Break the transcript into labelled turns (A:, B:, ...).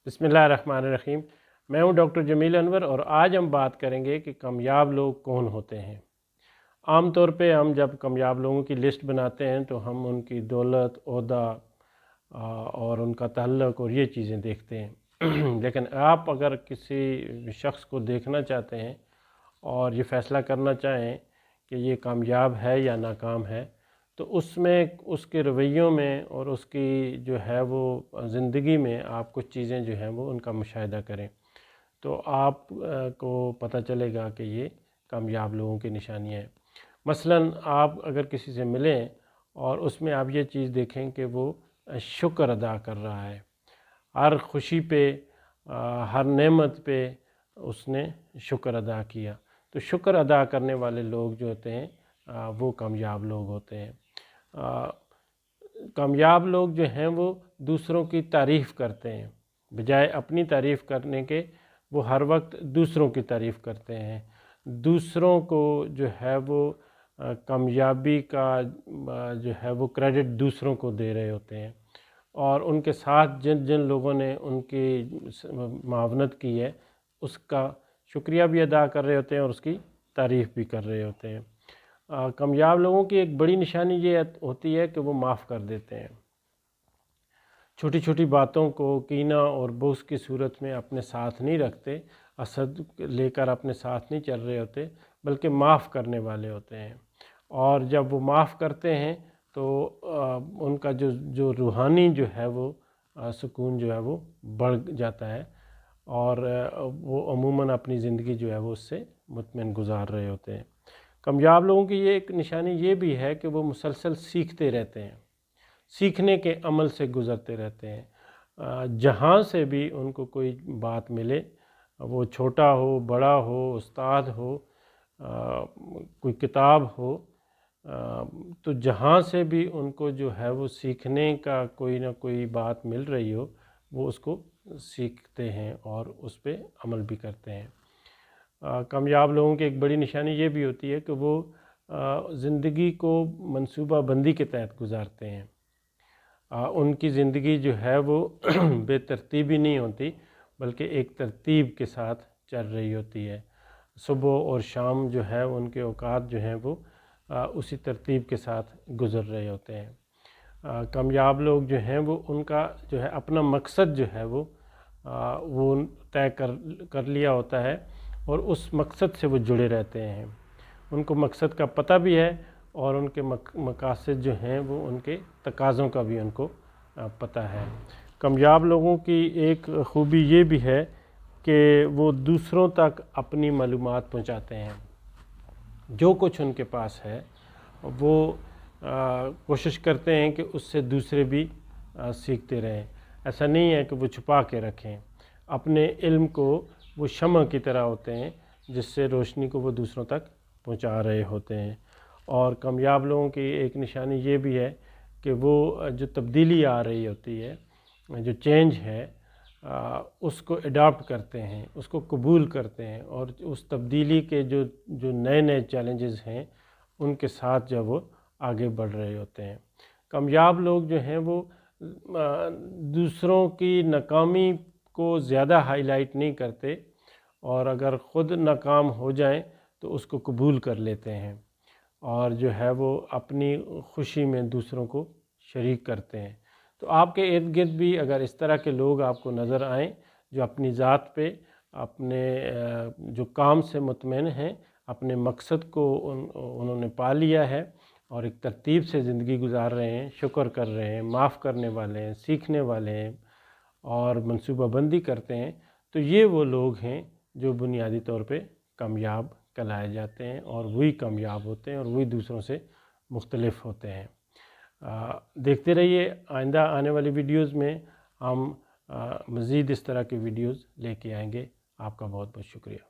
A: بسم اللہ الرحمن الرحیم۔ میں ہوں ڈاکٹر جمیل انور اور آج ہم بات کریں گے کہ کامیاب لوگ کون ہوتے ہیں۔ عام طور پہ ہم جب کامیاب لوگوں کی لسٹ بناتے ہیں تو ہم ان کی دولت، عہدہ اور ان کا تعلق اور یہ چیزیں دیکھتے ہیں لیکن آپ اگر کسی شخص کو دیکھنا چاہتے ہیں اور یہ فیصلہ کرنا چاہیں کہ یہ کامیاب ہے یا ناکام ہے تو اس میں اس کے رویوں میں اور اس کی جو ہے وہ زندگی میں آپ کچھ چیزیں جو ہیں وہ ان کا مشاہدہ کریں تو آپ کو پتہ چلے گا کہ یہ کامیاب لوگوں کی نشانیاں ہیں۔ مثلاً آپ اگر کسی سے ملیں اور اس میں آپ یہ چیز دیکھیں کہ وہ شکر ادا کر رہا ہے، ہر خوشی پہ، ہر نعمت پہ اس نے شکر ادا کیا، تو شکر ادا کرنے والے لوگ جو ہوتے ہیں وہ کامیاب لوگ ہوتے ہیں۔ کامیاب لوگ جو ہیں وہ دوسروں کی تعریف کرتے ہیں، بجائے اپنی تعریف کرنے کے وہ ہر وقت دوسروں کی تعریف کرتے ہیں، دوسروں کو جو ہے وہ کامیابی کا جو ہے وہ کریڈٹ دوسروں کو دے رہے ہوتے ہیں، اور ان کے ساتھ جن جن لوگوں نے ان کی معاونت کی ہے اس کا شکریہ بھی ادا کر رہے ہوتے ہیں اور اس کی تعریف بھی کر رہے ہوتے ہیں۔ کامیاب لوگوں کی ایک بڑی نشانی یہ ہوتی ہے کہ وہ معاف کر دیتے ہیں، چھوٹی چھوٹی باتوں کو کینہ اور بغض کی صورت میں اپنے ساتھ نہیں رکھتے، حسد لے کر اپنے ساتھ نہیں چل رہے ہوتے، بلکہ معاف کرنے والے ہوتے ہیں، اور جب وہ معاف کرتے ہیں تو ان کا جو روحانی جو ہے وہ سکون جو ہے وہ بڑھ جاتا ہے، اور وہ عموماً اپنی زندگی جو ہے وہ اس سے مطمئن گزار رہے ہوتے ہیں۔ کامیاب لوگوں کی یہ ایک نشانی یہ بھی ہے کہ وہ مسلسل سیکھتے رہتے ہیں، سیکھنے کے عمل سے گزرتے رہتے ہیں۔ جہاں سے بھی ان کو کوئی بات ملے، وہ چھوٹا ہو، بڑا ہو، استاد ہو، کوئی کتاب ہو، تو جہاں سے بھی ان کو جو ہے وہ سیکھنے کا کوئی نہ کوئی بات مل رہی ہو وہ اس کو سیکھتے ہیں اور اس پہ عمل بھی کرتے ہیں۔ کامیاب لوگوں کی ایک بڑی نشانی یہ بھی ہوتی ہے کہ وہ زندگی کو منصوبہ بندی کے تحت گزارتے ہیں۔ ان کی زندگی جو ہے وہ بے ترتیبی نہیں ہوتی بلکہ ایک ترتیب کے ساتھ چل رہی ہوتی ہے۔ صبح اور شام جو ہے ان کے اوقات جو ہیں وہ اسی ترتیب کے ساتھ گزر رہے ہوتے ہیں۔ کامیاب لوگ جو ہیں وہ ان کا جو ہے اپنا مقصد جو ہے وہ طے کر لیا ہوتا ہے اور اس مقصد سے وہ جڑے رہتے ہیں، ان کو مقصد کا پتہ بھی ہے اور ان کے مقاصد جو ہیں وہ ان کے تقاضوں کا بھی ان کو پتہ ہے۔ کامیاب لوگوں کی ایک خوبی یہ بھی ہے کہ وہ دوسروں تک اپنی معلومات پہنچاتے ہیں، جو کچھ ان کے پاس ہے وہ کوشش کرتے ہیں کہ اس سے دوسرے بھی سیکھتے رہیں، ایسا نہیں ہے کہ وہ چھپا کے رکھیں، اپنے علم کو وہ شمع کی طرح ہوتے ہیں جس سے روشنی کو وہ دوسروں تک پہنچا رہے ہوتے ہیں۔ اور کامیاب لوگوں کی ایک نشانی یہ بھی ہے کہ وہ جو تبدیلی آ رہی ہوتی ہے، جو چینج ہے، اس کو اڈاپٹ کرتے ہیں، اس کو قبول کرتے ہیں، اور اس تبدیلی کے جو نئے نئے چیلنجز ہیں ان کے ساتھ جب وہ آگے بڑھ رہے ہوتے ہیں۔ کامیاب لوگ جو ہیں وہ دوسروں کی ناکامی کو زیادہ ہائی لائٹ نہیں کرتے، اور اگر خود ناکام ہو جائیں تو اس کو قبول کر لیتے ہیں، اور جو ہے وہ اپنی خوشی میں دوسروں کو شریک کرتے ہیں۔ تو آپ کے ارد گرد بھی اگر اس طرح کے لوگ آپ کو نظر آئیں جو اپنی ذات پہ، اپنے جو کام سے مطمئن ہیں، اپنے مقصد کو انہوں نے پا لیا ہے اور ایک ترتیب سے زندگی گزار رہے ہیں، شکر کر رہے ہیں، معاف کرنے والے ہیں، سیکھنے والے ہیں اور منصوبہ بندی کرتے ہیں، تو یہ وہ لوگ ہیں جو بنیادی طور پہ کامیاب کہلائے جاتے ہیں، اور وہی کامیاب ہوتے ہیں اور وہی دوسروں سے مختلف ہوتے ہیں۔ دیکھتے رہیے، آئندہ آنے والی ویڈیوز میں ہم مزید اس طرح کی ویڈیوز لے کے آئیں گے۔ آپ کا بہت بہت شکریہ۔